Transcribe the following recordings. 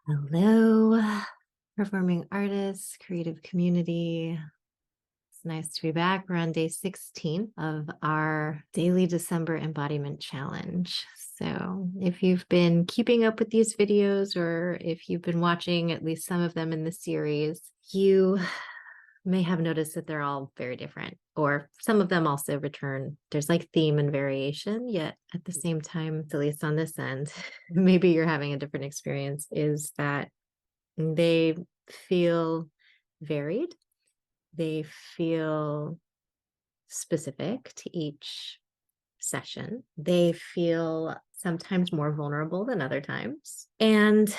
Hello, performing artists, creative community. It's nice to be back. We're on day 16 of our daily December embodiment challenge. So, if you've been keeping up with these videos or if you've been watching at least some of them in the series, you may have noticed that they're all very different, or some of them also return. There's like theme and variation, yet at the same time, at least on this end, maybe you're having a different experience, is that they feel varied. They feel specific to each session. They feel sometimes more vulnerable than other times. And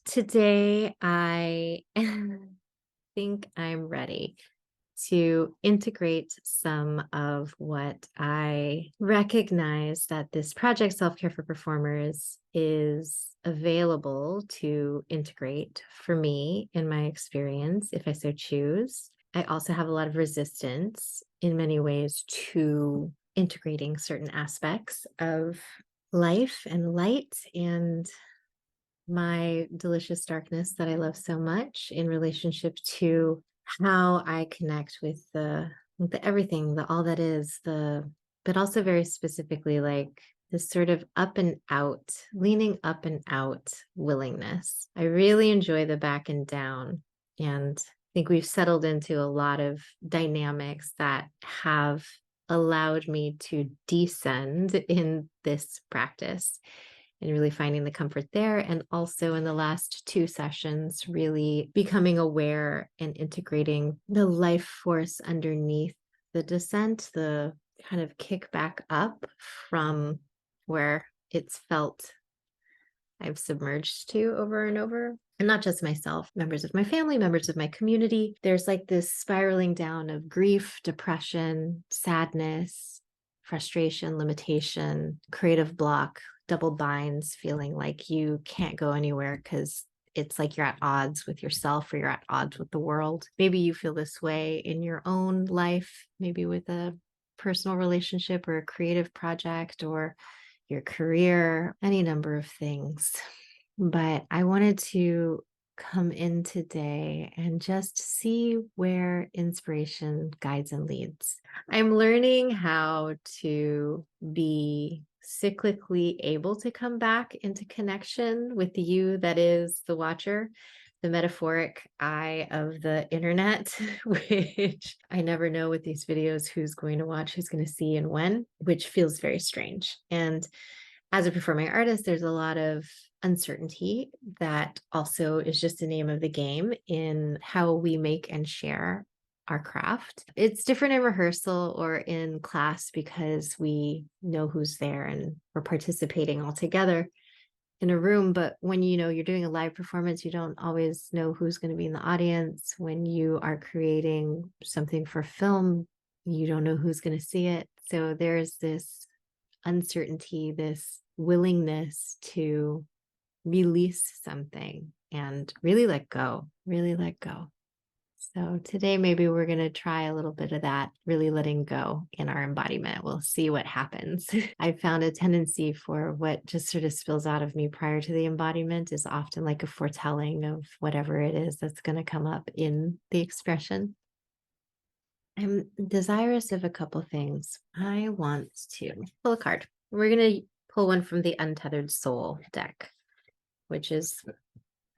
today I think I'm ready to integrate some of what I recognize that this project Self Care for Performers is available to integrate for me in my experience, if I so choose. I also have a lot of resistance in many ways to integrating certain aspects of life and light and my delicious darkness that I love so much in relationship to how I connect with the everything, the all that is, but also very specifically like this sort of up and out, leaning up and out willingness. I really enjoy the back and down, and I think we've settled into a lot of dynamics that have allowed me to descend in this practice and really finding the comfort there. And also in the last two sessions, really becoming aware and integrating the life force underneath the descent, the kind of kick back up from where it's felt I've submerged to over and over. And not just myself, members of my family, members of my community. There's like this spiraling down of grief, depression, sadness, frustration, limitation, creative block, double binds, feeling like you can't go anywhere because it's like you're at odds with yourself or you're at odds with the world. Maybe you feel this way in your own life, maybe with a personal relationship or a creative project or your career, any number of things. But I wanted to come in today and just see where inspiration guides and leads. I'm learning how to be cyclically able to come back into connection with the you that is the watcher, the metaphoric eye of the internet, which I never know with these videos who's going to watch, who's going to see, and when, which feels very strange. And as a performing artist, there's a lot of uncertainty that also is just the name of the game in how we make and share our craft. It's different in rehearsal or in class because we know who's there and we're participating all together in a room. But when you're doing a live performance, you don't always know who's going to be in the audience. When you are creating something for film, you don't know who's going to see it. So there's this uncertainty, this willingness to release something and really let go, really let go. So today, maybe we're going to try a little bit of that, really letting go in our embodiment. We'll see what happens. I found a tendency for what just sort of spills out of me prior to the embodiment is often like a foretelling of whatever it is that's going to come up in the expression. I'm desirous of a couple things. I want to pull a card. We're going to pull one from the Untethered Soul deck, which is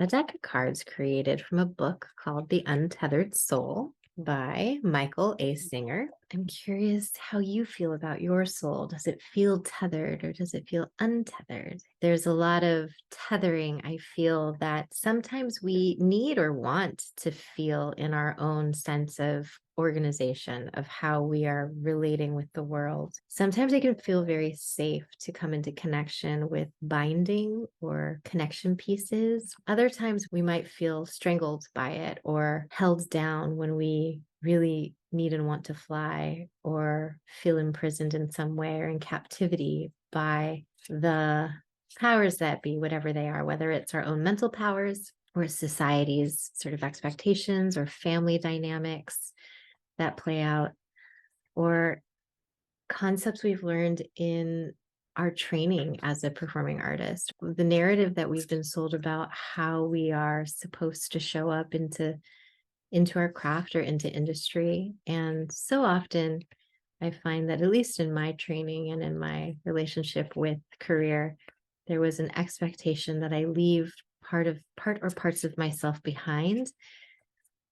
a deck of cards created from a book called The Untethered Soul by Michael A. Singer. I'm curious how you feel about your soul. Does it feel tethered or does it feel untethered? There's a lot of tethering. I feel that sometimes we need or want to feel in our own sense of organization of how we are relating with the world. Sometimes it can feel very safe to come into connection with binding or connection pieces. Other times we might feel strangled by it or held down when we really need and want to fly or feel imprisoned in some way or in captivity by the powers that be, whatever they are, whether it's our own mental powers or society's sort of expectations or family dynamics that play out, or concepts we've learned in our training as a performing artist, the narrative that we've been sold about how we are supposed to show up into our craft or into industry. And so often I find that, at least in my training and in my relationship with career, there was an expectation that I leave part or parts of myself behind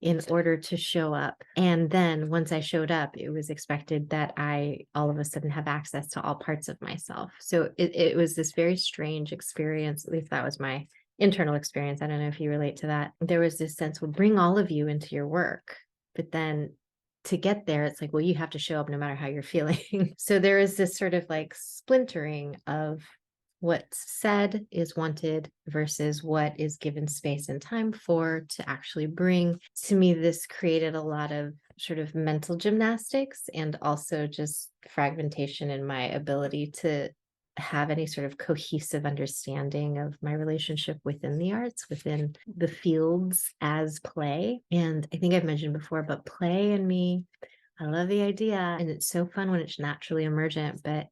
in order to show up. And then once I showed up, it was expected that I all of a sudden have access to all parts of myself. So it was this very strange experience. At least that was my internal experience. I don't know if you relate to that. There was this sense, well, bring all of you into your work. But then to get there, it's like, well, you have to show up no matter how you're feeling. So there is this sort of like splintering of what's said is wanted versus what is given space and time for to actually bring. To me, this created a lot of sort of mental gymnastics and also just fragmentation in my ability to have any sort of cohesive understanding of my relationship within the arts, within the fields as play. And I think I've mentioned before, but play and me, I love the idea. And it's so fun when it's naturally emergent, but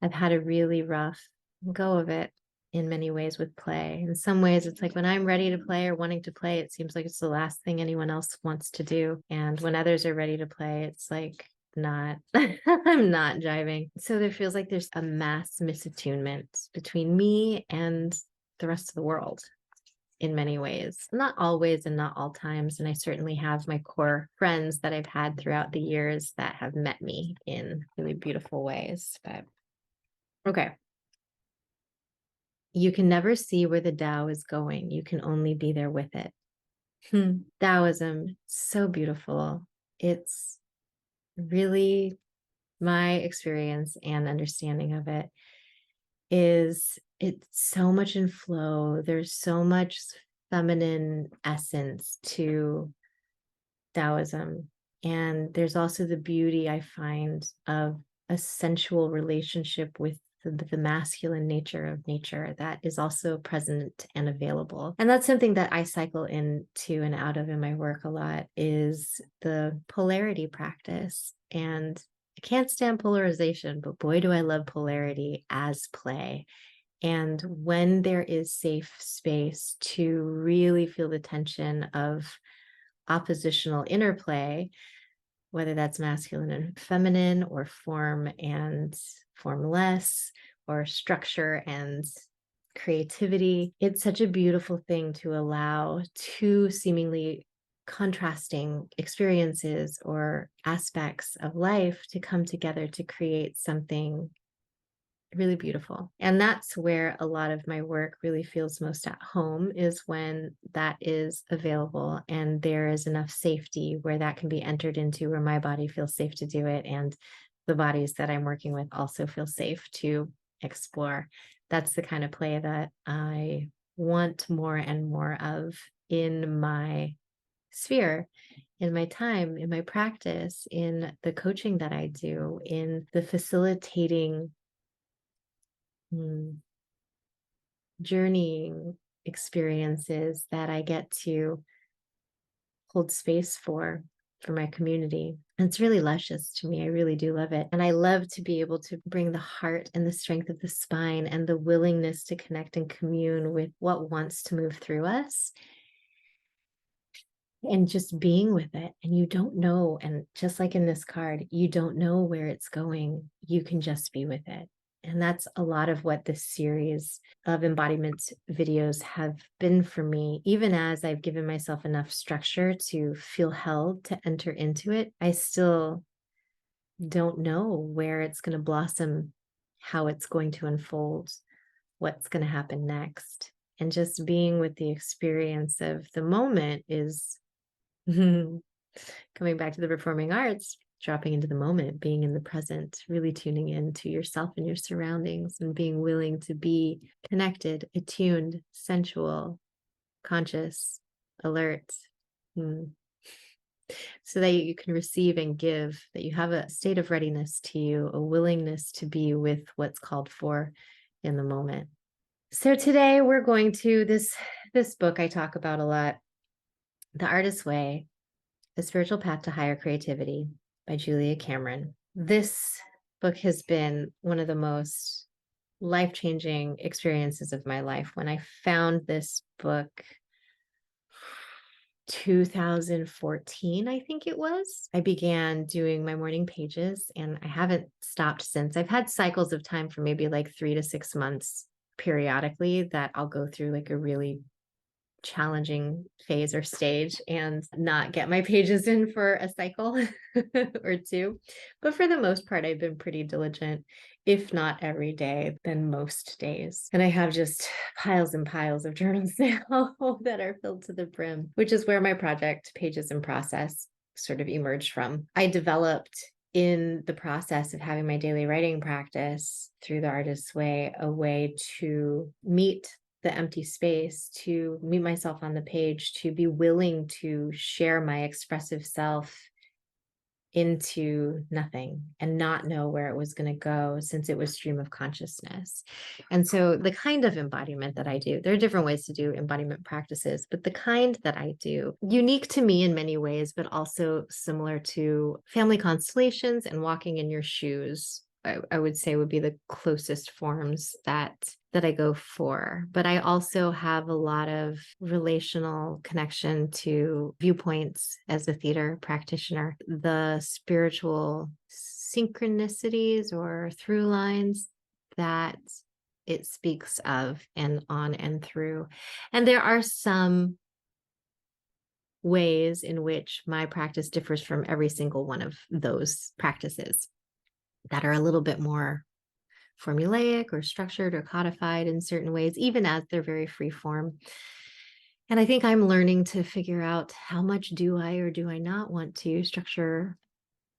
I've had a really rough go of it in many ways with play. In some ways, it's like when I'm ready to play or wanting to play, it seems like it's the last thing anyone else wants to do. And when others are ready to play, it's like not, I'm not jiving. So there feels like there's a mass misattunement between me and the rest of the world in many ways, not always and not all times. And I certainly have my core friends that I've had throughout the years that have met me in really beautiful ways. But okay. You can never see where the Tao is going. You can only be there with it. Taoism, so beautiful. It's really my experience and understanding of it is it's so much in flow. There's so much feminine essence to Taoism. And there's also the beauty I find of a sensual relationship with the masculine nature of nature that is also present and available. And that's something that I cycle into and out of in my work a lot, is the polarity practice. And I can't stand polarization, but boy, do I love polarity as play. And when there is safe space to really feel the tension of oppositional interplay, whether that's masculine and feminine, or form and formless, or structure and creativity. It's such a beautiful thing to allow two seemingly contrasting experiences or aspects of life to come together to create something really beautiful. And that's where a lot of my work really feels most at home, is when that is available and there is enough safety where that can be entered into, where my body feels safe to do it and the bodies that I'm working with also feel safe to explore. That's the kind of play that I want more and more of in my sphere, in my time, in my practice, in the coaching that I do, in the facilitating journeying experiences that I get to hold space for my community. And it's really luscious to me. I really do love it. And I love to be able to bring the heart and the strength of the spine and the willingness to connect and commune with what wants to move through us, and just being with it. And you don't know. And just like in this card, you don't know where it's going. You can just be with it. And that's a lot of what this series of embodiment videos have been for me. Even as I've given myself enough structure to feel held to enter into it, I still don't know where it's going to blossom, how it's going to unfold, what's going to happen next. And just being with the experience of the moment is coming back to the performing arts, dropping into the moment, being in the present, really tuning into yourself and your surroundings, and being willing to be connected, attuned, sensual, conscious, alert, so that you can receive and give, that you have a state of readiness to you, a willingness to be with what's called for in the moment. So today we're going to this book I talk about a lot, The Artist's Way, A Spiritual Path to Higher Creativity by Julia Cameron. This book has been one of the most life-changing experiences of my life. When I found this book 2014, I think it was, I began doing my morning pages, and I haven't stopped since. I've had cycles of time for maybe like 3 to 6 months periodically that I'll go through like a really challenging phase or stage and not get my pages in for a cycle or two. But for the most part, I've been pretty diligent, if not every day, then most days. And I have just piles and piles of journals now that are filled to the brim, which is where my project Pages in Process sort of emerged from. I developed in the process of having my daily writing practice through the artist's way, a way to meet the empty space, to meet myself on the page, to be willing to share my expressive self into nothing and not know where it was going to go, since it was stream of consciousness. And so the kind of embodiment that I do, there are different ways to do embodiment practices, but the kind that I do, unique to me in many ways, but also similar to family constellations and walking in your shoes, I would say would be the closest forms that I go for. But I also have a lot of relational connection to viewpoints as a theater practitioner, the spiritual synchronicities or through lines that it speaks of, and on and through. And there are some ways in which my practice differs from every single one of those practices that are a little bit more formulaic or structured or codified in certain ways, even as they're very free form. And I think I'm learning to figure out how much do I or do I not want to structure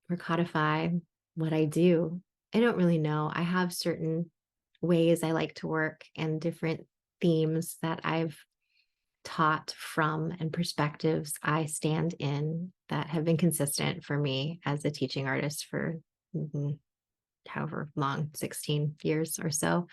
or codify what I do. I don't really know. I have certain ways I like to work and different themes that I've taught from and perspectives I stand in that have been consistent for me as a teaching artist for however long, 16 years or so.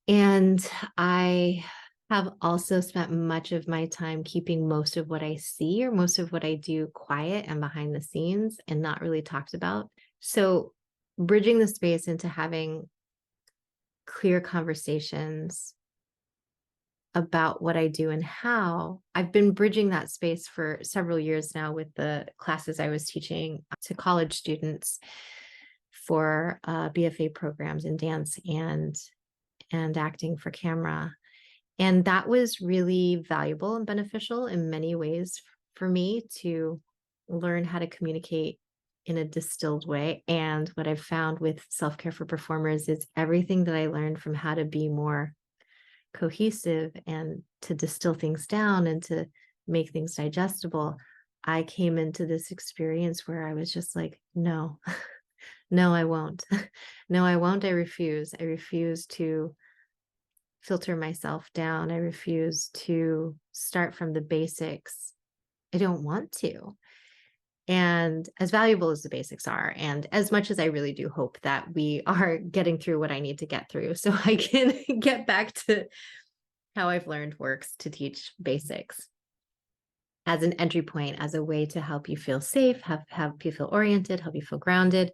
And I have also spent much of my time keeping most of what I see or most of what I do quiet and behind the scenes and not really talked about. So bridging the space into having clear conversations about what I do and how, I've been bridging that space for several years now with the classes I was teaching to college students for BFA programs in dance and acting for camera. And that was really valuable and beneficial in many ways for me to learn how to communicate in a distilled way. And what I've found with self-care for performers is everything that I learned from how to be more cohesive and to distill things down and to make things digestible. I came into this experience where I was just like, no, no, I won't. No, I won't. I refuse. I refuse to filter myself down. I refuse to start from the basics. I don't want to. And as valuable as the basics are, and as much as I really do hope that we are getting through what I need to get through so I can get back to how I've learned works to teach basics as an entry point, as a way to help you feel safe, help you feel oriented, help you feel grounded.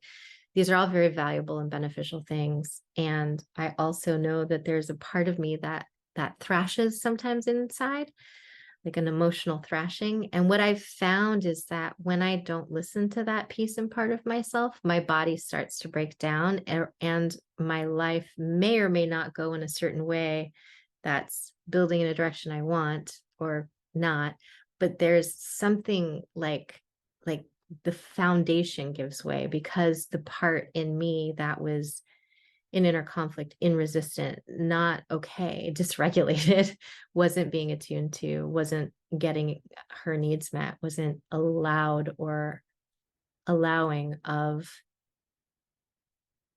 These are all very valuable and beneficial things. And I also know that there's a part of me that thrashes sometimes inside, like an emotional thrashing. And what I've found is that when I don't listen to that piece and part of myself, my body starts to break down, and my life may or may not go in a certain way that's building in a direction I want or not. But there's something like the foundation gives way, because the part in me that was in inner conflict, in resistant, not okay, dysregulated, wasn't being attuned to, wasn't getting her needs met, wasn't allowed or allowing of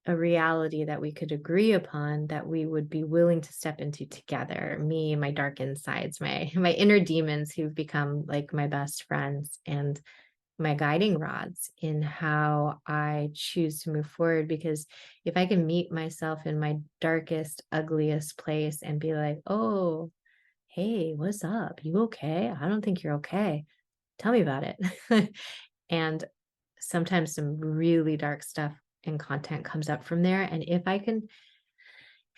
a reality that we could agree upon, that we would be willing to step into together. Me, my dark insides, my inner demons, who've become like my best friends and my guiding rods in how I choose to move forward. Because if I can meet myself in my darkest, ugliest place and be like, oh, hey, what's up? You okay? I don't think you're okay. Tell me about it. And sometimes some really dark stuff and content comes up from there. And if I can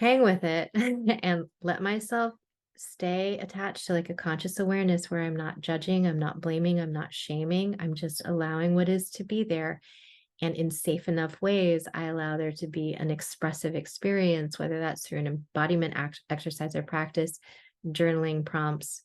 hang with it and let myself stay attached to like a conscious awareness where I'm not judging, I'm not blaming, I'm not shaming. I'm just allowing what is to be there. And in safe enough ways, I allow there to be an expressive experience, whether that's through an embodiment exercise or practice, journaling prompts,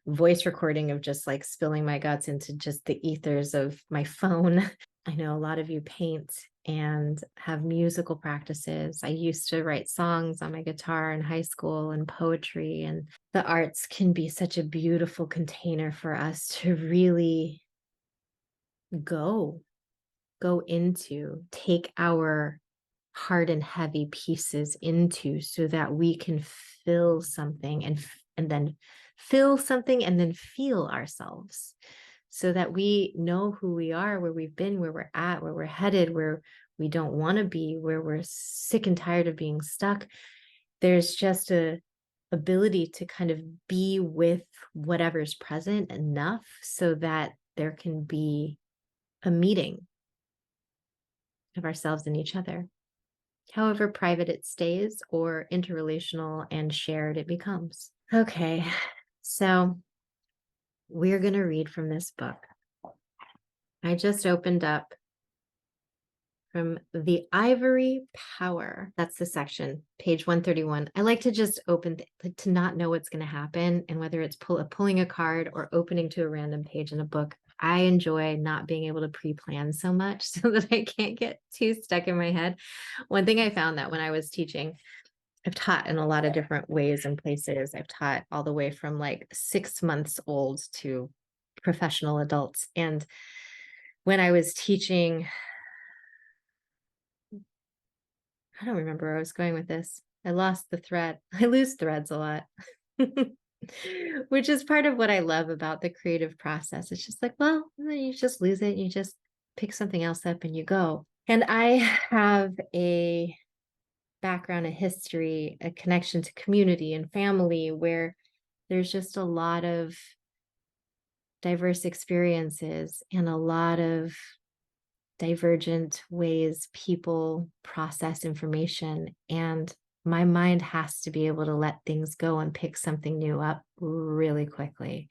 voice recording of just like spilling my guts into just the ethers of my phone. I know a lot of you paint and have musical practices. I used to write songs on my guitar in high school and poetry, and the arts can be such a beautiful container for us to really go into, take our hard and heavy pieces into, so that we can fill something and then feel something and then feel ourselves, so that we know who we are, where we've been, where we're at, where we're headed, where we don't want to be, where we're sick and tired of being stuck. There's just a ability to kind of be with whatever's present enough so that there can be a meeting of ourselves and each other, however private it stays or interrelational and shared it becomes. Okay, so we're going to read from this book. I just opened up from The Ivory Power. That's the section, page 131. I like to just open, to not know what's going to happen. And whether it's pulling a card or opening to a random page in a book, I enjoy not being able to pre-plan so much so that I can't get too stuck in my head. One thing I found that when I was teaching, I've taught in a lot of different ways and places. I've taught all the way from like 6 months old to professional adults. And when I was teaching, I don't remember where I was going with this. I lost the thread. I lose threads a lot, which is part of what I love about the creative process. It's just like, well, you just lose it. You just pick something else up and you go. And I have a background, a history, a connection to community and family where there's just a lot of diverse experiences and a lot of divergent ways people process information. And my mind has to be able to let things go and pick something new up really quickly.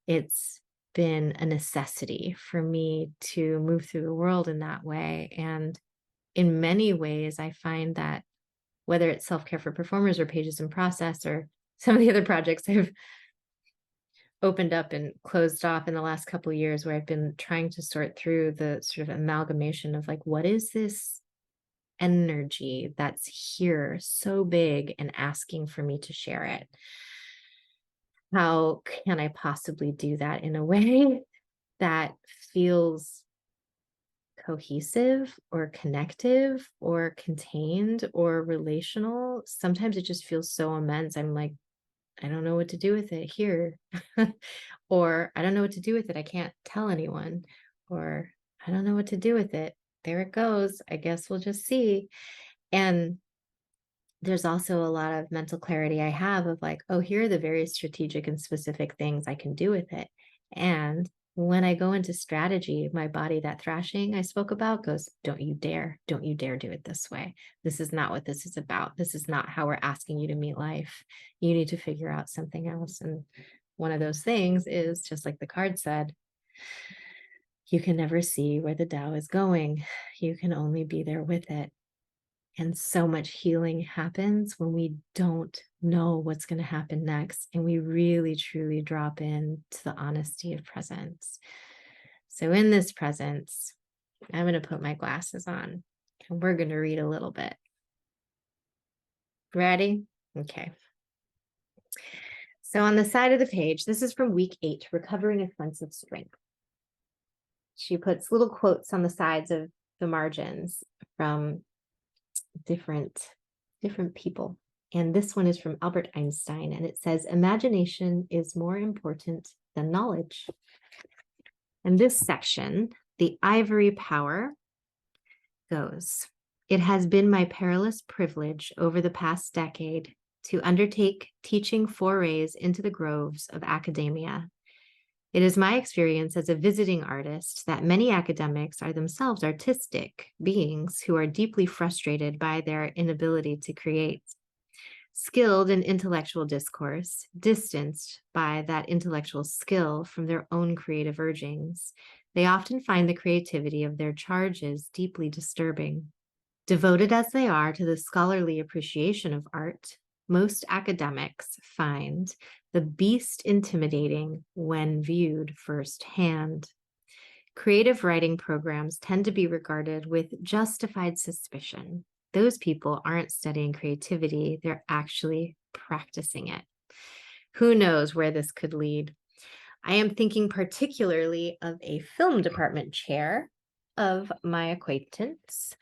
It's been a necessity for me to move through the world in that way. And in many ways, I find that whether it's self-care for performers or pages in process or some of the other projects I've opened up and closed off in the last couple of years, where I've been trying to sort through the sort of amalgamation of like, what is this energy that's here so big and asking for me to share it? How can I possibly do that in a way that feels cohesive or connective or contained or relational? Sometimes it just feels so immense. I'm like, I don't know what to do with it here. Or I don't know what to do with it. I can't tell anyone. Or I don't know what to do with it. There it goes. I guess we'll just see. And there's also a lot of mental clarity I have of like, oh, here are the very strategic and specific things I can do with it. And when I go into strategy, my body, that thrashing I spoke about, goes, don't you dare do it this way. This is not what this is about. This is not how we're asking you to meet life. You need to figure out something else. And one of those things is, just like the card said, you can never see where the Tao is going. You can only be there with it. And so much healing happens when we don't know what's going to happen next. And we really, truly drop into the honesty of presence. So in this presence, I'm going to put my glasses on and we're going to read a little bit. Ready? Okay. So on the side of the page, this is from week 8, Recovering a Sense of Strength. She puts little quotes on the sides of the margins from different people. And this one is from Albert Einstein, and it says, imagination is more important than knowledge. And this section, The Ivory Power, goes, it has been my perilous privilege over the past decade to undertake teaching forays into the groves of academia. It is my experience as a visiting artist that many academics are themselves artistic beings who are deeply frustrated by their inability to create. Skilled in intellectual discourse, distanced by that intellectual skill from their own creative urgings, they often find the creativity of their charges deeply disturbing. Devoted as they are to the scholarly appreciation of art, most academics find the beast intimidating when viewed firsthand. Creative writing programs tend to be regarded with justified suspicion. Those people aren't studying creativity, they're actually practicing it. Who knows where this could lead? I am thinking particularly of a film department chair of my acquaintance,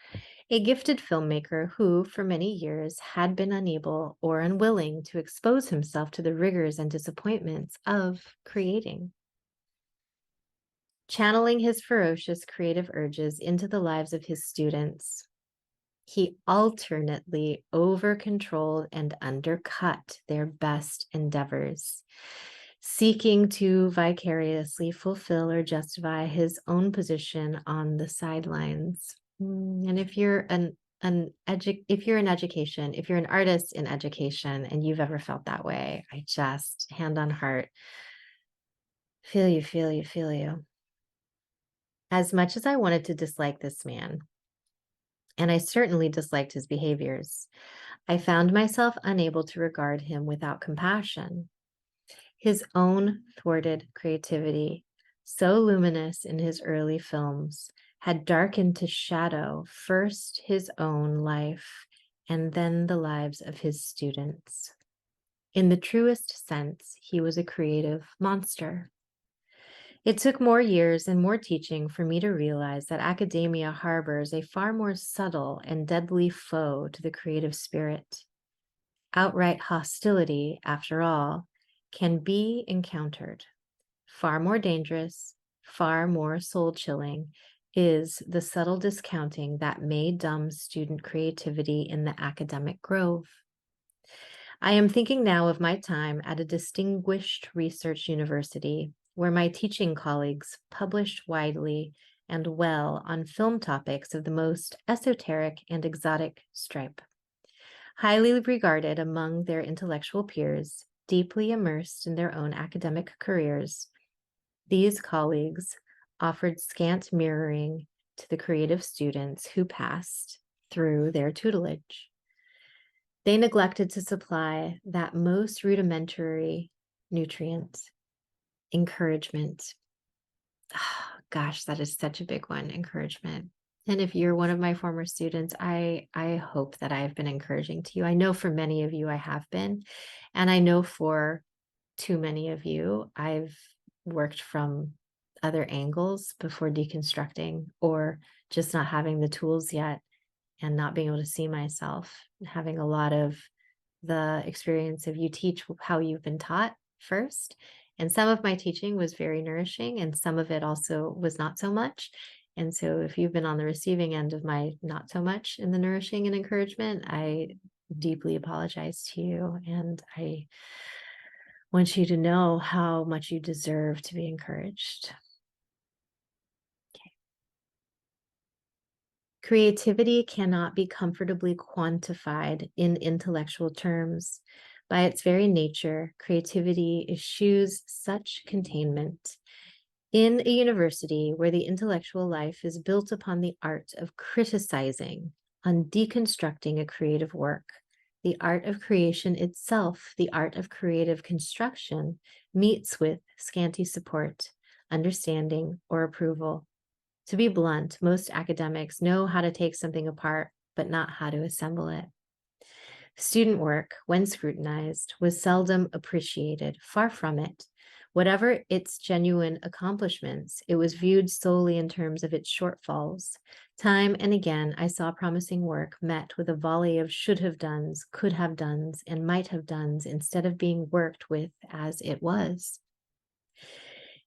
a gifted filmmaker who, for many years, had been unable or unwilling to expose himself to the rigors and disappointments of creating. Channeling his ferocious creative urges into the lives of his students, he alternately over-controlled and undercut their best endeavors, seeking to vicariously fulfill or justify his own position on the sidelines. And if you're if you're in education, if you're an artist in education and you've ever felt that way, I just, hand on heart, feel you, feel you, feel you. As much as I wanted to dislike this man, and I certainly disliked his behaviors, I found myself unable to regard him without compassion. His own thwarted creativity, so luminous in his early films, had darkened to shadow first his own life and then the lives of his students. In the truest sense, he was a creative monster. It took more years and more teaching for me to realize that academia harbors a far more subtle and deadly foe to the creative spirit. Outright hostility, after all, can be encountered. Far more dangerous, far more soul-chilling is the subtle discounting that may dumb student creativity in the academic grove. I am thinking now of my time at a distinguished research university where my teaching colleagues published widely and well on film topics of the most esoteric and exotic stripe. Highly regarded among their intellectual peers, deeply immersed in their own academic careers, these colleagues offered scant mirroring to the creative students who passed through their tutelage. They neglected to supply that most rudimentary nutrient, encouragement. Oh, gosh, that is such a big one, encouragement. And if you're one of my former students, I hope that I've been encouraging to you. I know for many of you I have been, and I know for too many of you, I've worked from other angles before deconstructing or just not having the tools yet and not being able to see myself, having a lot of the experience of you teach how you've been taught first. And some of my teaching was very nourishing and some of it also was not so much. And so if you've been on the receiving end of my not so much in the nourishing and encouragement, I deeply apologize to you. And I want you to know how much you deserve to be encouraged. Okay. Creativity cannot be comfortably quantified in intellectual terms. By its very nature, creativity eschews such containment. In a university where the intellectual life is built upon the art of criticizing, on deconstructing a creative work, the art of creation itself, the art of creative construction, meets with scanty support, understanding, or approval. To be blunt, most academics know how to take something apart, but not how to assemble it. Student work, when scrutinized, was seldom appreciated, far from it. Whatever its genuine accomplishments, it was viewed solely in terms of its shortfalls. Time and again, I saw promising work met with a volley of should have dones, could have dones, and might have dones instead of being worked with as it was.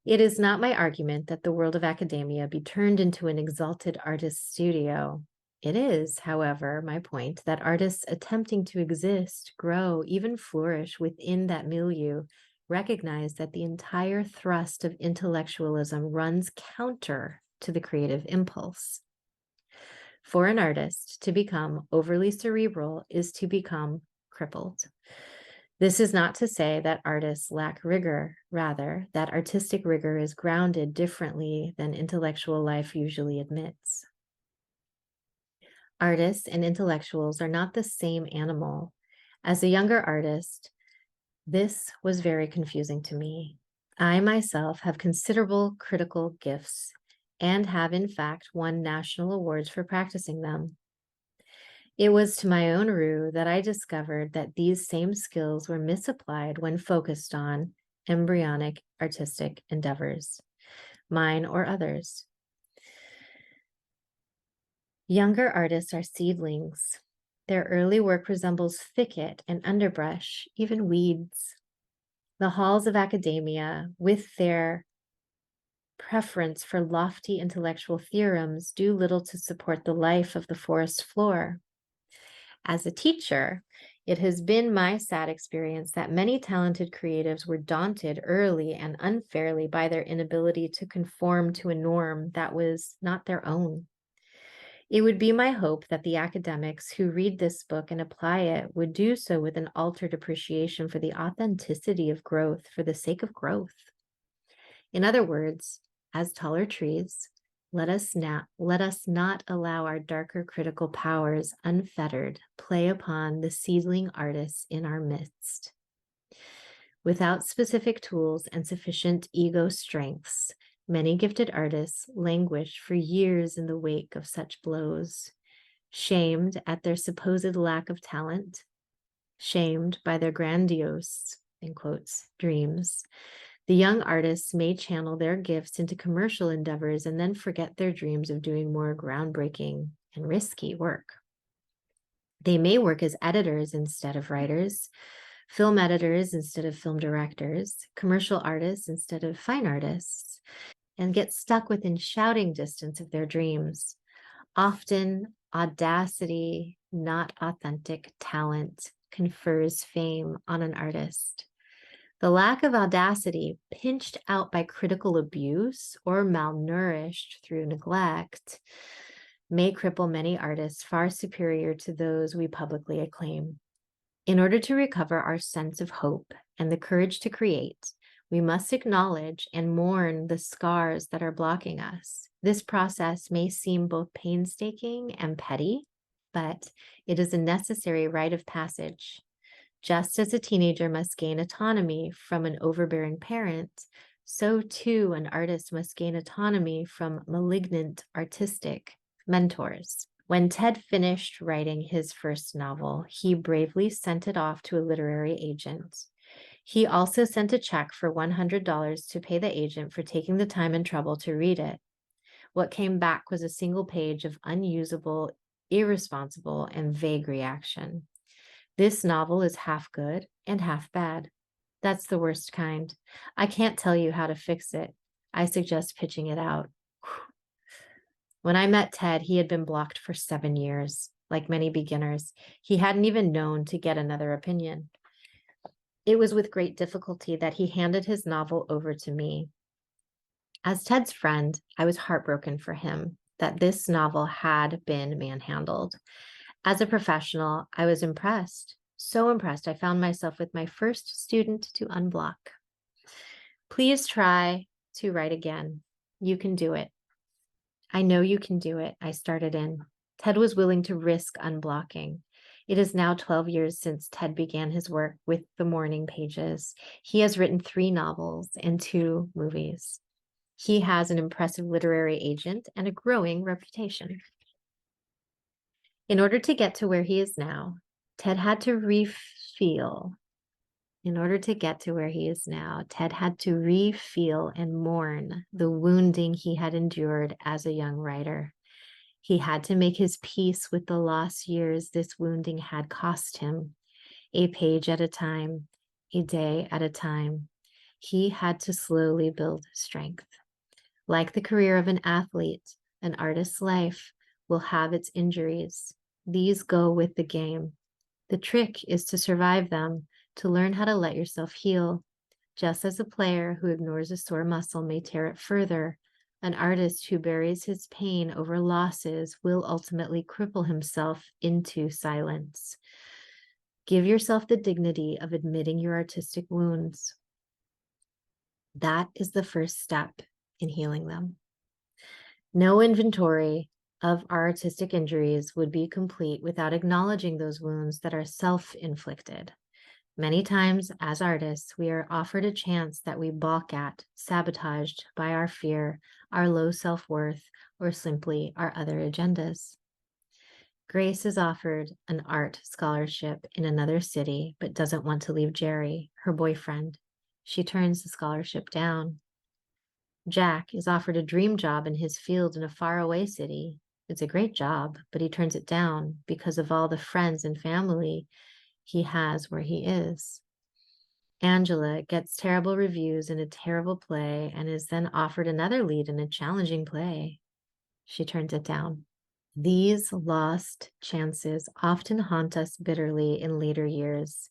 It is not my argument that the world of academia be turned into an exalted artist's studio. It is, however, my point that artists attempting to exist, grow, even flourish within that milieu recognize that the entire thrust of intellectualism runs counter to the creative impulse. For an artist, to become overly cerebral is to become crippled. This is not to say that artists lack rigor, rather, that artistic rigor is grounded differently than intellectual life usually admits. Artists and intellectuals are not the same animal. As a younger artist, this was very confusing to me. I myself have considerable critical gifts and have, in fact, won national awards for practicing them. It was to my own rue that I discovered that these same skills were misapplied when focused on embryonic artistic endeavors, mine or others. Younger artists are seedlings. Their early work resembles thicket and underbrush, even weeds. The halls of academia, with their preference for lofty intellectual theorems, do little to support the life of the forest floor. As a teacher, it has been my sad experience that many talented creatives were daunted early and unfairly by their inability to conform to a norm that was not their own. It would be my hope that the academics who read this book and apply it would do so with an altered appreciation for the authenticity of growth for the sake of growth. In other words, as taller trees, let us not allow our darker critical powers unfettered play upon the seedling artists in our midst. Without specific tools and sufficient ego strengths, many gifted artists languish for years in the wake of such blows, shamed at their supposed lack of talent, shamed by their grandiose, in quotes, dreams. The young artists may channel their gifts into commercial endeavors and then forget their dreams of doing more groundbreaking and risky work. They may work as editors instead of writers, film editors instead of film directors, commercial artists instead of fine artists, and get stuck within shouting distance of their dreams. Often, audacity, not authentic talent, confers fame on an artist. The lack of audacity, pinched out by critical abuse or malnourished through neglect, may cripple many artists far superior to those we publicly acclaim. In order to recover our sense of hope and the courage to create, we must acknowledge and mourn the scars that are blocking us. This process may seem both painstaking and petty, but it is a necessary rite of passage. Just as a teenager must gain autonomy from an overbearing parent, so too an artist must gain autonomy from malignant artistic mentors. When Ted finished writing his first novel, he bravely sent it off to a literary agent. He also sent a check for $100 to pay the agent for taking the time and trouble to read it. What came back was a single page of unusable, irresponsible, and vague reaction. This novel is half good and half bad. That's the worst kind. I can't tell you how to fix it. I suggest pitching it out. When I met Ted, he had been blocked for 7 years. Like many beginners, he hadn't even known to get another opinion. It was with great difficulty that he handed his novel over to me. As Ted's friend, I was heartbroken for him that this novel had been manhandled. As a professional, I was impressed. So impressed, I found myself with my first student to unblock. Please try to write again. You can do it. I know you can do it, I started in. Ted was willing to risk unblocking. It is now 12 years since Ted began his work with the Morning Pages. He has written 3 novels and 2 movies. He has an impressive literary agent and a growing reputation. In order to get to where he is now, Ted had to refeel. In order to get to where he is now, Ted had to refeel and mourn the wounding he had endured as a young writer. He had to make his peace with the lost years this wounding had cost him, a page at a time, a day at a time. He had to slowly build strength. Like the career of an athlete, an artist's life will have its injuries. These go with the game. The trick is to survive them, to learn how to let yourself heal. Just as a player who ignores a sore muscle may tear it further, an artist who buries his pain over losses will ultimately cripple himself into silence. Give yourself the dignity of admitting your artistic wounds. That is the first step in healing them. No inventory of our artistic injuries would be complete without acknowledging those wounds that are self-inflicted. Many times, as artists, we are offered a chance that we balk at, sabotaged by our fear, our low self-worth, or simply our other agendas. Grace is offered an art scholarship in another city, but doesn't want to leave Jerry, her boyfriend. She turns the scholarship down. Jack is offered a dream job in his field in a faraway city. It's a great job, but he turns it down because of all the friends and family he has where he is. Angela gets terrible reviews in a terrible play and is then offered another lead in a challenging play. She turns it down. These lost chances often haunt us bitterly in later years.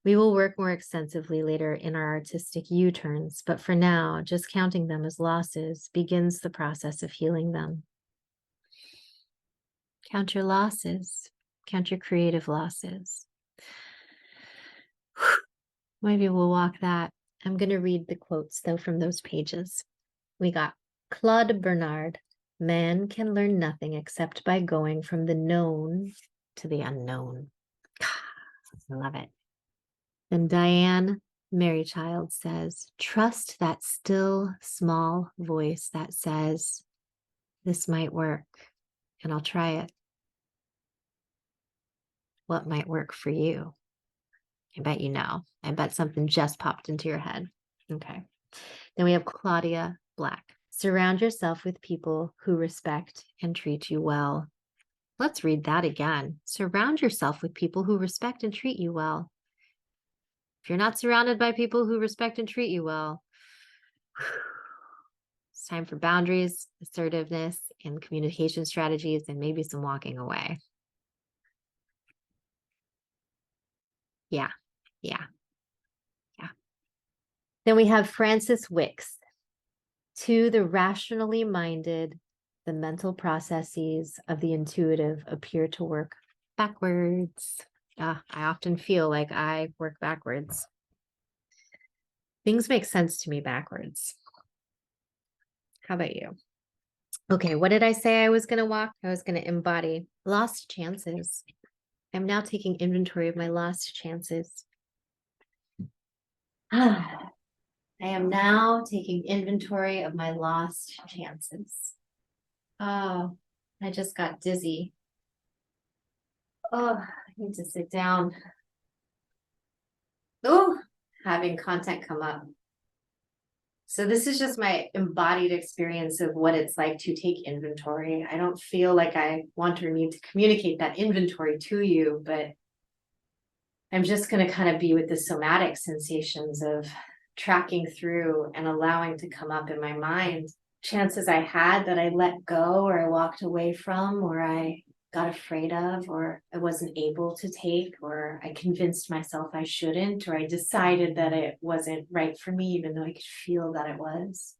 We will work more extensively later in our artistic U-turns, but for now, just counting them as losses begins the process of healing them. Count your losses. Count your creative losses. Maybe we'll walk that. I'm going to read the quotes, though, from those pages. We got Claude Bernard. Man can learn nothing except by going from the known to the unknown. I love it. And Diane Marychild says, trust that still small voice that says, this might work, and I'll try it. What might work for you? I bet you know. I bet something just popped into your head. Okay. Then we have Claudia Black. Surround yourself with people who respect and treat you well. Let's read that again. Surround yourself with people who respect and treat you well. If you're not surrounded by people who respect and treat you well, it's time for boundaries, assertiveness, and communication strategies, and maybe some walking away. Yeah. Then we have Francis Wicks. To the rationally minded, the mental processes of the intuitive appear to work backwards. I often feel like I work backwards. Things make sense to me backwards. How about you? Okay, what did I say I was going to walk? I was going to embody lost chances. I'm now taking inventory of my lost chances. I am now taking inventory of my lost chances. Oh, I just got dizzy. Oh, I need to sit down. Oh, having content come up. So this is just my embodied experience of what it's like to take inventory. I don't feel like I want or need to communicate that inventory to you, but I'm just going to kind of be with the somatic sensations of tracking through and allowing to come up in my mind chances I had that I let go or I walked away from or I got afraid of or I wasn't able to take or I convinced myself I shouldn't or I decided that it wasn't right for me even though I could feel that it was.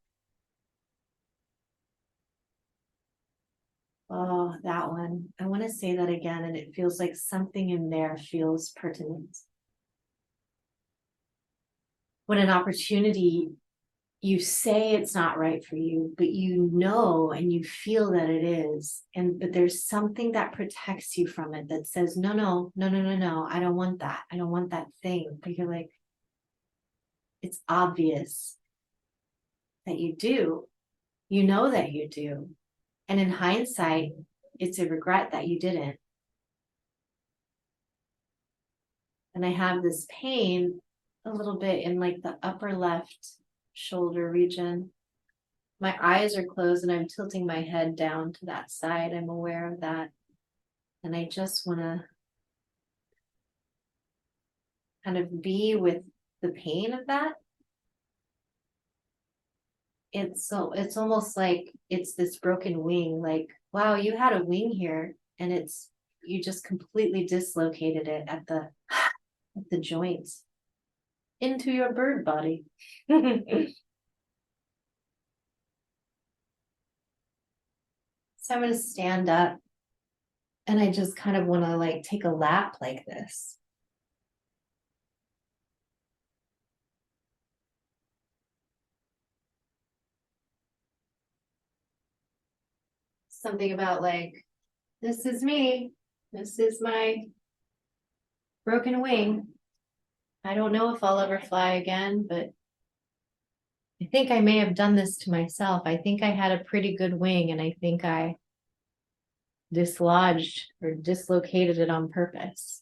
Oh, that one. I want to say that again and it feels like something in there feels pertinent. When an opportunity, you say it's not right for you, but you know and you feel that it is. But there's something that protects you from it that says, no, I don't want that. I don't want that thing. But you're like, it's obvious that you do. You know that you do. And in hindsight, it's a regret that you didn't. And I have this pain a little bit in like the upper left shoulder region. My eyes are closed and I'm tilting my head down to that side. I'm aware of that. And I just want to kind of be with the pain of that. It's almost like it's this broken wing, like, wow, you had a wing here and you just completely dislocated it at the joints. into your bird body. So I'm going to stand up and I just kind of want to like take a lap like this. Something about like, this is me. This is my broken wing. I don't know if I'll ever fly again, but I think I may have done this to myself. I think I had a pretty good wing and I think I dislodged or dislocated it on purpose.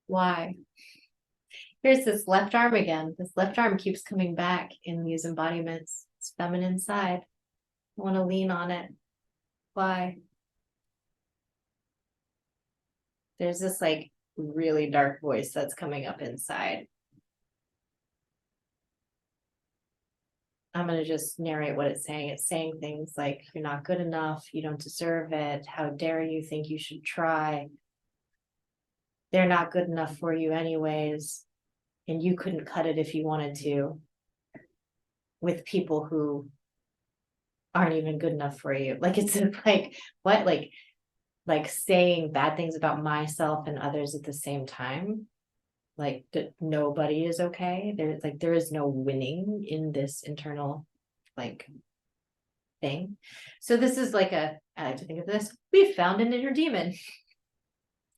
Why? Here's this left arm again. This left arm keeps coming back in these embodiments. It's feminine side. I want to lean on it. Why? There's this like really dark voice that's coming up inside. I'm going to just narrate what it's saying. It's saying things like, you're not good enough. You don't deserve it. How dare you think you should try? They're not good enough for you anyways. And you couldn't cut it if you wanted to with people who aren't even good enough for you. Like, it's like, what? Like saying bad things about myself and others at the same time. Like that nobody is okay. There's like, there is no winning in this internal like thing. So this is like I like to think of this, we found an inner demon.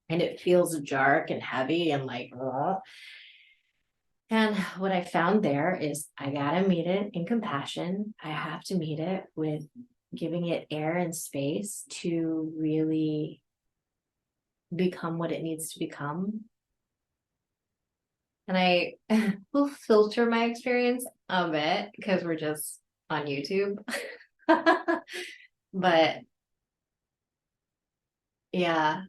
And it feels dark and heavy and like, ugh. And what I found there is I gotta meet it in compassion. I have to meet it with giving it air and space to really become what it needs to become. And I will filter my experience a bit because we're just on YouTube. But yeah,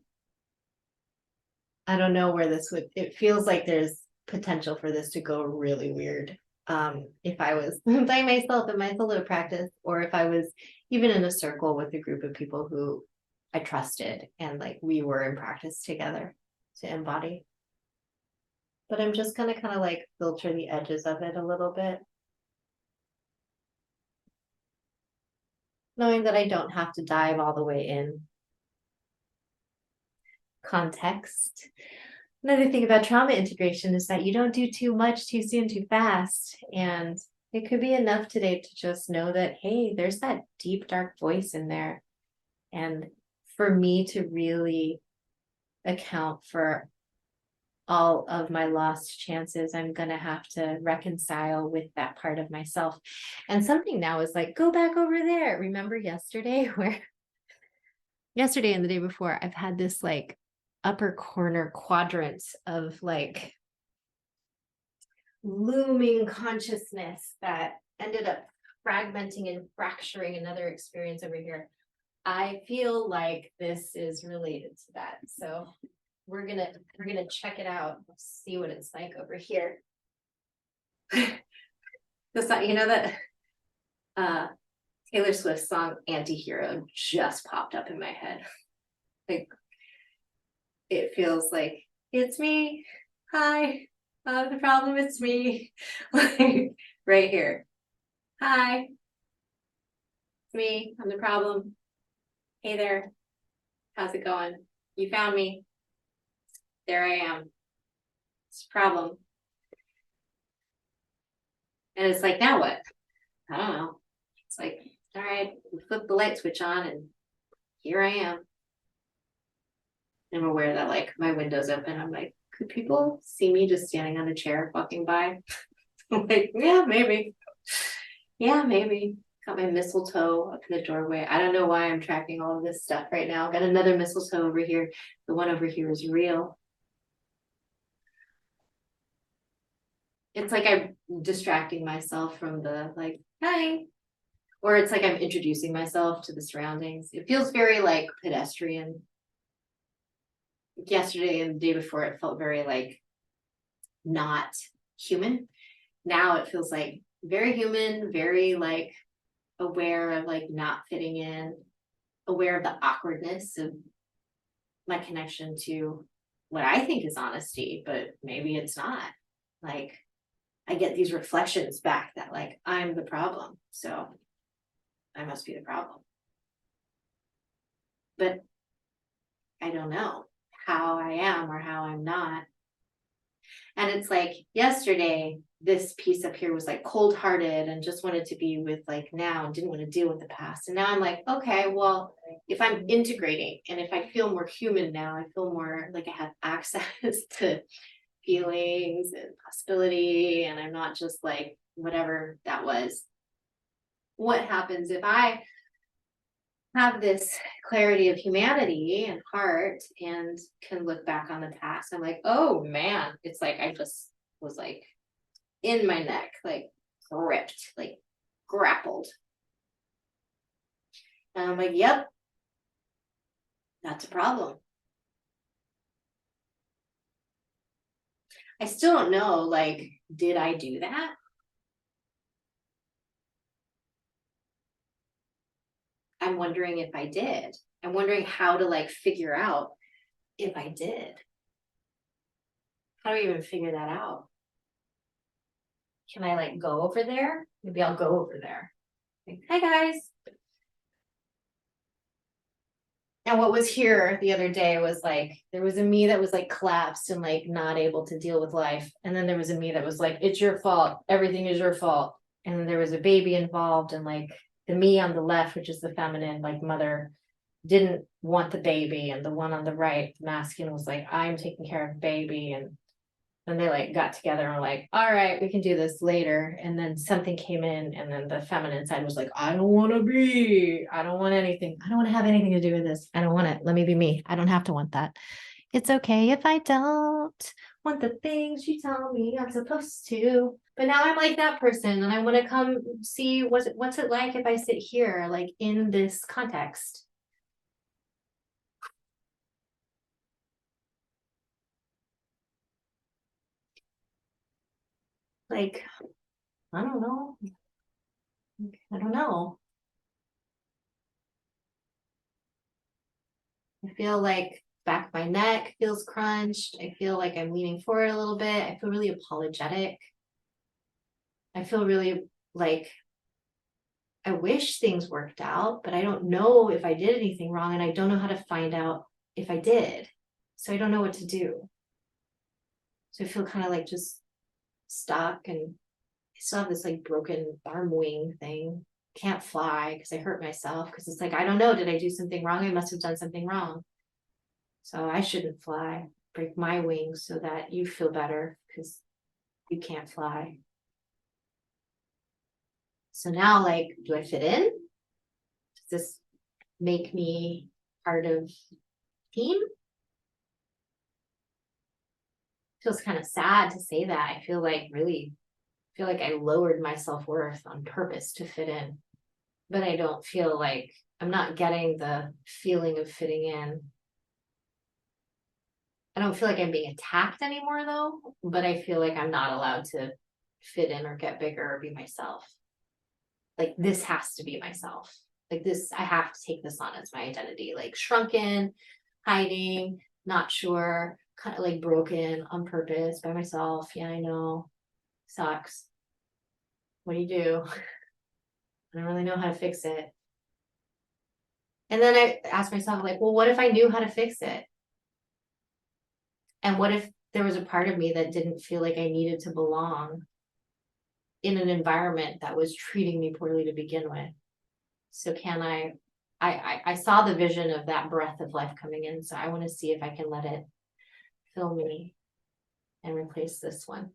I don't know where this would, it feels like there's potential for this to go really weird. If I was by myself in my solo practice, or if I was even in a circle with a group of people who I trusted and like we were in practice together to embody. But I'm just gonna kind of like filter the edges of it a little bit, knowing that I don't have to dive all the way in. Context. Another thing about trauma integration is that you don't do too much too soon, too fast. And it could be enough today to just know that, hey, there's that deep, dark voice in there. And for me to really account for all of my lost chances, I'm going to have to reconcile with that part of myself. And something now is like, go back over there. Remember yesterday yesterday and the day before, I've had this like upper corner quadrant of like looming consciousness that ended up fragmenting and fracturing another experience over here. I feel like this is related to that. So we're gonna check it out, see what it's like over here. The song, you know that Taylor Swift song Anti-Hero just popped up in my head. Like it feels like it's me. Hi, the problem it's me. Like right here. Hi, it's me. I'm the problem. Hey there. How's it going? You found me. There I am. It's a problem. And it's like, now what? I don't know. It's like, all right, flip the light switch on and here I am. I'm aware that like my window's open. I'm like, could people see me just standing on a chair walking by? I'm like, yeah, maybe. Yeah, maybe. Got my mistletoe up in the doorway. I don't know why I'm tracking all of this stuff right now. Got another mistletoe over here. The one over here is real. It's like I'm distracting myself from the like, hi. Or it's like I'm introducing myself to the surroundings. It feels very like pedestrian. Yesterday and the day before, it felt very like not human. Now it feels like very human, very like aware of like not fitting in, aware of the awkwardness of my connection to what I think is honesty, but maybe it's not. like I get these reflections back that like I'm the problem. So I must be the problem. But I don't know how I am or how I'm not. And it's like yesterday, this piece up here was like cold hearted and just wanted to be with like now and didn't want to deal with the past. And now I'm like, okay, well, if I'm integrating and if I feel more human now, I feel more like I have access to feelings and possibility. And I'm not just like whatever that was. What happens if I have this clarity of humanity and heart and can look back on the past? I'm like, oh man, it's like I just was like in my neck, like gripped, like grappled. And I'm like, yep, that's a problem. I still don't know, like, did I do that? I'm wondering if I did. I'm wondering how to like figure out if I did. How do I even figure that out? Can I like go over there? Maybe I'll go over there. Like, hi guys. And what was here the other day was like, there was a me that was like collapsed and like not able to deal with life. And then there was a me that was like, it's your fault. Everything is your fault. And then there was a baby involved. And like the me on the left, which is the feminine, like mother, didn't want the baby. And the one on the right, the masculine, was like, I'm taking care of baby. And then they like got together and were like, all right, we can do this later. And then something came in, and then the feminine side was like, I don't want anything. I don't want to have anything to do with this. I don't want it. Let me be me. I don't have to want that. It's okay if I don't want the things you tell me I'm supposed to. But now I'm like that person and I want to come see what's it like if I sit here, like in this context. Like, I don't know. I don't know. I feel like back of my neck feels crunched. I feel like I'm leaning forward a little bit. I feel really apologetic. I feel really like I wish things worked out, but I don't know if I did anything wrong and I don't know how to find out if I did. So I don't know what to do. So I feel kind of like just stuck, and I still have this like broken arm wing thing. Can't fly because I hurt myself, because it's like, I don't know, did I do something wrong? I must have done something wrong. So I shouldn't fly, break my wings so that you feel better because you can't fly. So now, like, do I fit in? Does this make me part of team? Feels kind of sad to say that. I feel like I lowered my self-worth on purpose to fit in. But I don't feel like I'm not getting the feeling of fitting in. I don't feel like I'm being attacked anymore though, but I feel like I'm not allowed to fit in or get bigger or be myself. Like this has to be myself. Like this, I have to take this on as my identity. Like shrunken, hiding, not sure, kind of like broken on purpose by myself. Yeah, I know. Sucks. What do you do? I don't really know how to fix it. And then I asked myself, like, well, what if I knew how to fix it? And what if there was a part of me that didn't feel like I needed to belong in an environment that was treating me poorly to begin with? So can I saw the vision of that breath of life coming in. So I want to see if I can let it fill me and replace this one.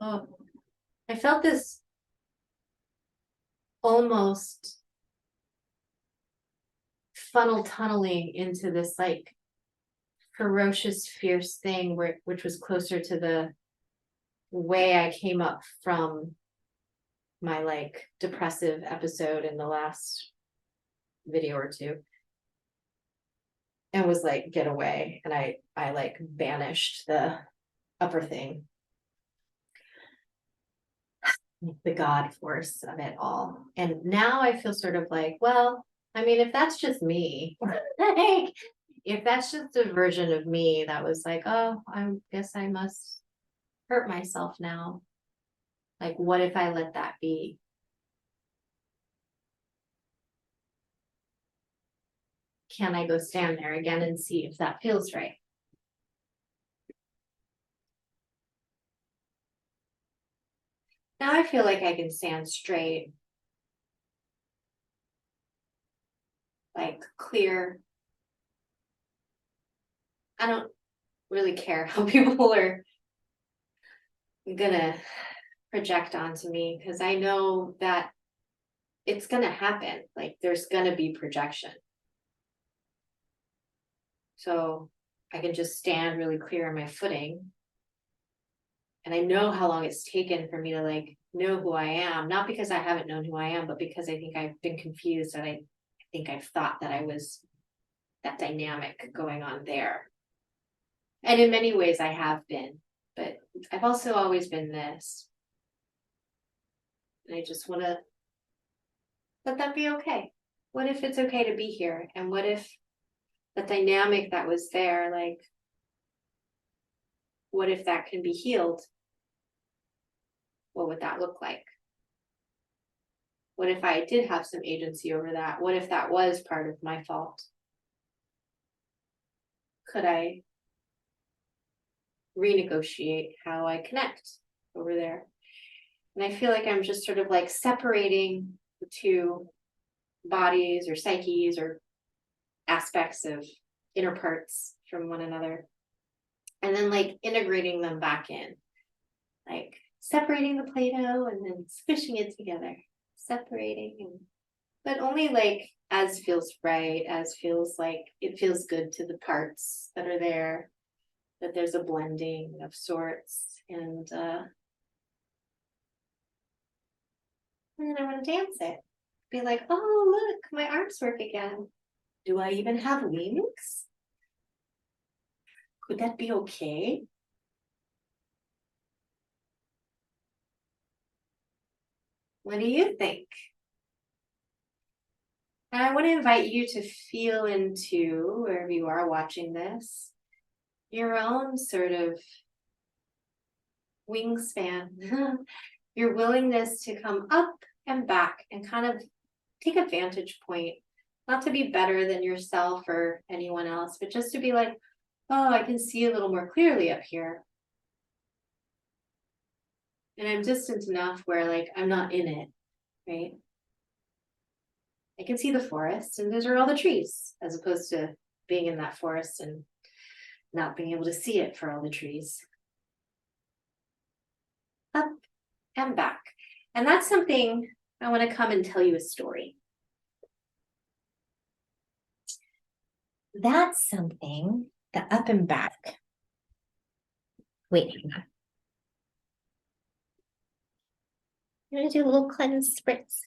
Oh, I felt this almost funnel tunneling into this like ferocious, fierce thing which was closer to the way I came up from my like depressive episode in the last video or two. and was like, get away. And I like banished the upper thing, the God force of it all. And now I feel sort of like, well, I mean, if that's just me, like, if that's just a version of me that was like, oh, I guess I must hurt myself now. Like, what if I let that be? Can I go stand there again and see if that feels right? Now I feel like I can stand straight, like clear. I don't really care how people are gonna project onto me because I know that it's gonna happen. Like there's gonna be projection. So I can just stand really clear on my footing. And I know how long it's taken for me to like know who I am, not because I haven't known who I am, but because I think I've been confused and I think I've thought that I was that dynamic going on there. And in many ways I have been, but I've also always been this. And I just want to let that be okay. What if it's okay to be here? And what if the dynamic that was there, like, what if that can be healed? What would that look like? What if I did have some agency over that? What if that was part of my fault? Could I renegotiate how I connect over there? And I feel like I'm just sort of like separating the two bodies or psyches or aspects of inner parts from one another. And then like integrating them back in, like separating the Play-Doh and then squishing it together, separating, and but only like as feels right, as feels like it feels good to the parts that are there, that there's a blending of sorts. And then I want to dance it. Be like, oh, look, my arms work again. Do I even have wings? Could that be okay? What do you think? And I want to invite you to feel into, wherever you are watching this, your own sort of wingspan, your willingness to come up and back and kind of take a vantage point, not to be better than yourself or anyone else, but just to be like, oh, I can see a little more clearly up here. And I'm distant enough where like I'm not in it, right? I can see the forest and those are all the trees, as opposed to being in that forest and not being able to see it for all the trees. Up and back. And that's something I want to come and tell you a story. That's something, the up and back. Wait, hang on. I'm going to do a little cleanse spritz.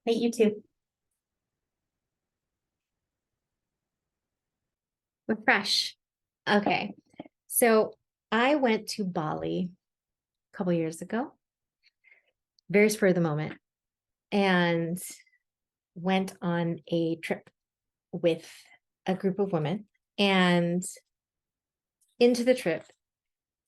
Wait, you too. We're fresh. Okay. So I went to Bali a couple years ago, very spur of the moment, and went on a trip with a group of women. And into the trip,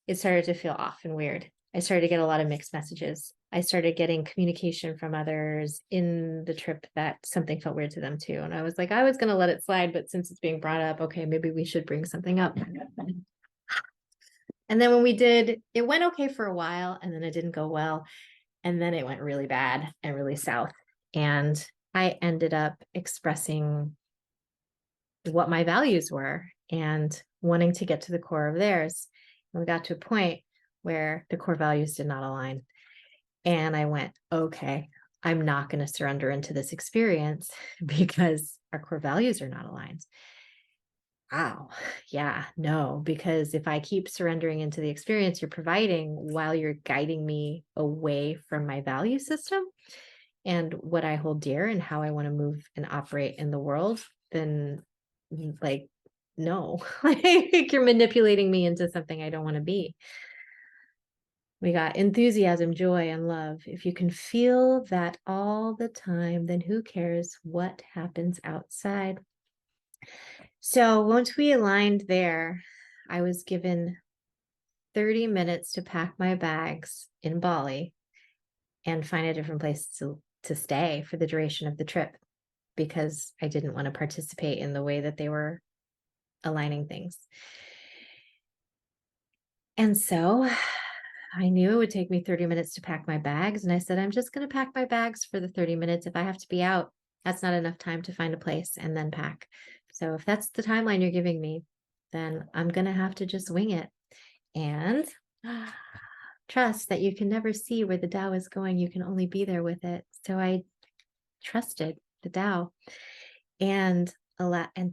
it started to feel off and weird. I started to get a lot of mixed messages. I started getting communication from others in the trip that something felt weird to them too. And I was like, I was going to let it slide, but since it's being brought up, okay, maybe we should bring something up. And then when we did, it went okay for a while, and then it didn't go well. And then it went really bad and really south. And I ended up expressing what my values were and wanting to get to the core of theirs. And we got to a point where the core values did not align. And I went, okay, I'm not going to surrender into this experience because our core values are not aligned. Wow. Yeah, no, because if I keep surrendering into the experience you're providing while you're guiding me away from my value system and what I hold dear and how I want to move and operate in the world, then like, no, like you're manipulating me into something I don't want to be. We got enthusiasm, joy, and love. If you can feel that all the time, then who cares what happens outside? So once we aligned there, I was given 30 minutes to pack my bags in Bali and find a different place to stay for the duration of the trip because I didn't want to participate in the way that they were aligning things. And so I knew it would take me 30 minutes to pack my bags. And I said, I'm just going to pack my bags for the 30 minutes. If I have to be out, that's not enough time to find a place and then pack. So if that's the timeline you're giving me, then I'm going to have to just wing it. And trust that you can never see where the Tao is going. You can only be there with it. So I trusted the Tao, and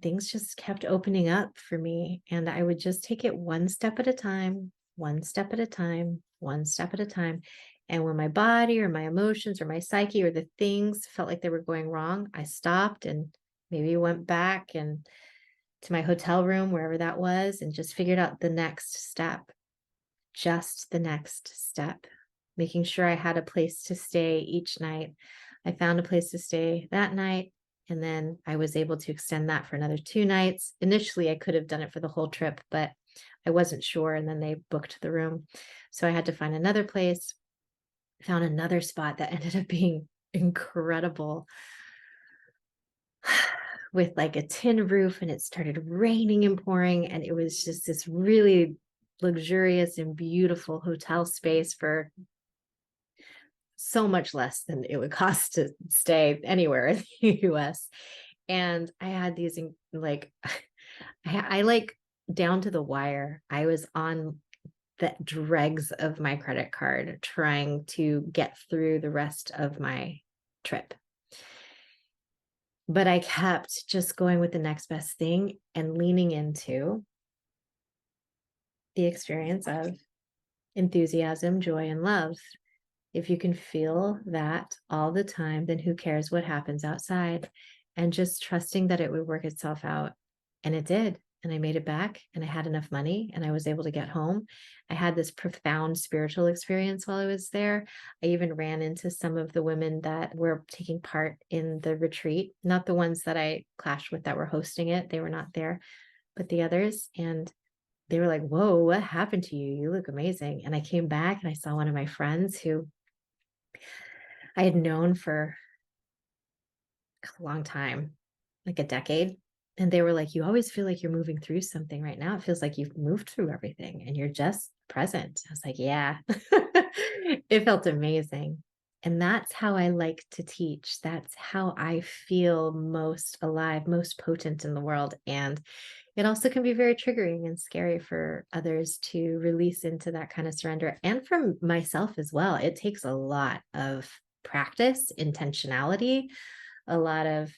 things just kept opening up for me. And I would just take it one step at a time, one step at a time, one step at a time. And when my body or my emotions or my psyche or the things felt like they were going wrong, I stopped and maybe went back and to my hotel room, wherever that was, and just figured out the next step, just the next step, making sure I had a place to stay each night. I found a place to stay that night, and then I was able to extend that for another 2 nights. Initially, I could have done it for the whole trip, but I wasn't sure, and then they booked the room. So I had to find another place, found another spot that ended up being incredible with like a tin roof, and it started raining and pouring, and it was just this really luxurious and beautiful hotel space for so much less than it would cost to stay anywhere in the US. And I had these like I like down to the wire. I was on the dregs of my credit card trying to get through the rest of my trip. But I kept just going with the next best thing and leaning into the experience of enthusiasm, joy, and love. If you can feel that all the time, then who cares what happens outside? And just trusting that it would work itself out. And it did. And I made it back and I had enough money and I was able to get home. I had this profound spiritual experience while I was there. I even ran into some of the women that were taking part in the retreat, not the ones that I clashed with that were hosting it. They were not there, but the others. And they were like, whoa, what happened to you? You look amazing. And I came back and I saw one of my friends who I had known for a long time, like a decade. And they were like, you always feel like you're moving through something right now. It feels like you've moved through everything and you're just present. I was like, yeah, it felt amazing. And that's how I like to teach. That's how I feel most alive, most potent in the world. And it also can be very triggering and scary for others to release into that kind of surrender. And for myself as well, it takes a lot of practice, intentionality, a lot of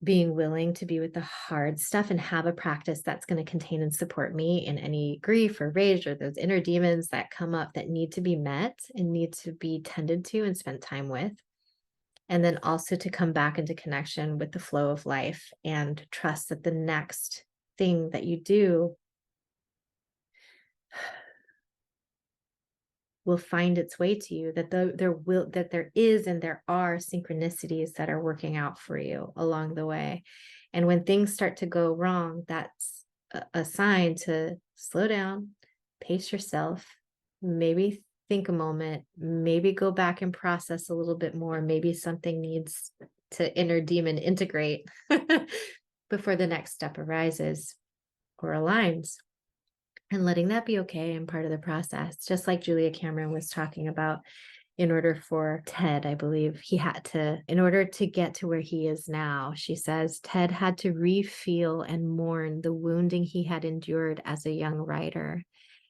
being willing to be with the hard stuff and have a practice that's going to contain and support me in any grief or rage or those inner demons that come up that need to be met and need to be tended to and spent time with. And then also to come back into connection with the flow of life and trust that the next thing that you do will find its way to you, that there is and there are synchronicities that are working out for you along the way. And when things start to go wrong, that's a sign to slow down, pace yourself, maybe think a moment, maybe go back and process a little bit more. Maybe something needs to inner demon integrate before the next step arises or aligns. And letting that be okay and part of the process. Just like Julia Cameron was talking about, in order for Ted, I believe he had to, in order to get to where he is now, she says, Ted had to re-feel and mourn the wounding he had endured as a young writer.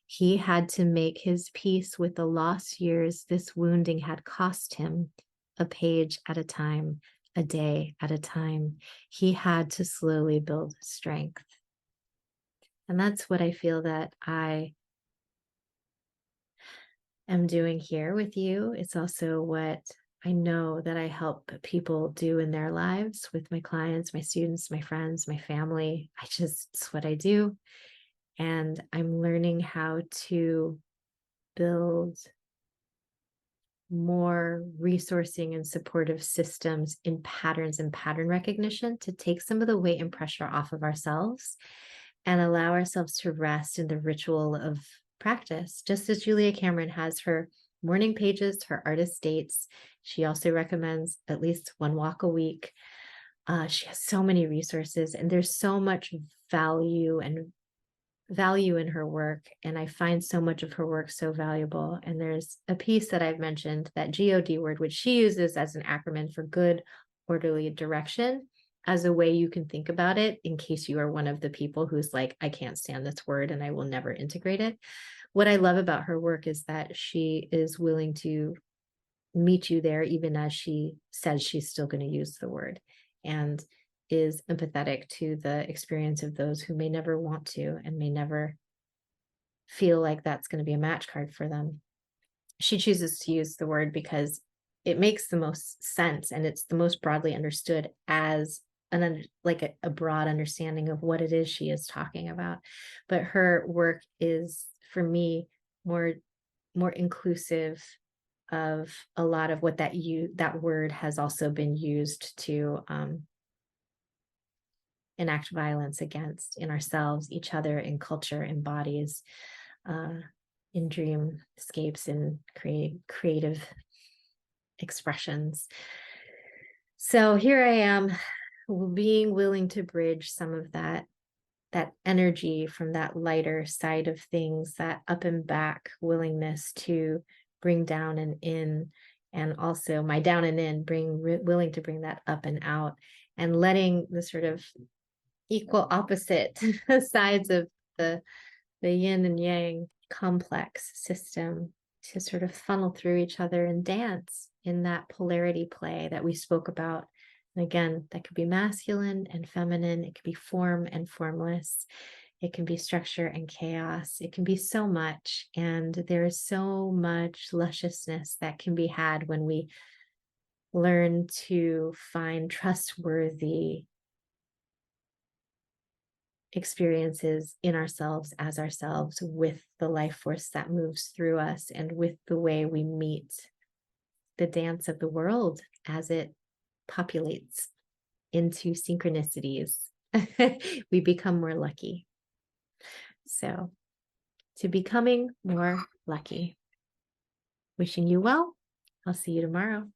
He had to make his peace with the lost years this wounding had cost him, a page at a time, a day at a time. He had to slowly build strength. And that's what I feel that I am doing here with you. It's also what I know that I help people do in their lives with my clients, my students, my friends, my family. It's what I do. And I'm learning how to build more resourcing and supportive systems in patterns and pattern recognition to take some of the weight and pressure off of ourselves and allow ourselves to rest in the ritual of practice. Just as Julia Cameron has her morning pages, her artist dates, she also recommends at least one walk a week. She has so many resources, and there's so much value in her work, and I find so much of her work so valuable. And there's a piece that I've mentioned, that GOD word, which she uses as an acronym for good orderly direction, as a way you can think about it in case you are one of the people who's like, I can't stand this word and I will never integrate it. What I love about her work is that she is willing to meet you there, even as she says she's still going to use the word, and is empathetic to the experience of those who may never want to and may never feel like that's going to be a match card for them. She chooses to use the word because it makes the most sense, and it's the most broadly understood as a broad understanding of what it is she is talking about. But her work is, for me, more inclusive of a lot of what that word has also been used to enact violence against, in ourselves, each other, in culture, in bodies, in dreamscapes, in creative expressions. So here I am, being willing to bridge some of that energy from that lighter side of things, that up and back willingness to bring down and in, and also my down and in, willing to bring that up and out, and letting the sort of equal opposite sides of the yin and yang complex system to sort of funnel through each other and dance in that polarity play that we spoke about. And again, that could be masculine and feminine. It could be form and formless. It can be structure and chaos. It can be so much. And there is so much lusciousness that can be had when we learn to find trustworthy experiences in ourselves, as ourselves, with the life force that moves through us, and with the way we meet the dance of the world as it populates into synchronicities. We become more lucky. So, to becoming more lucky. Wishing you well. I'll see you tomorrow.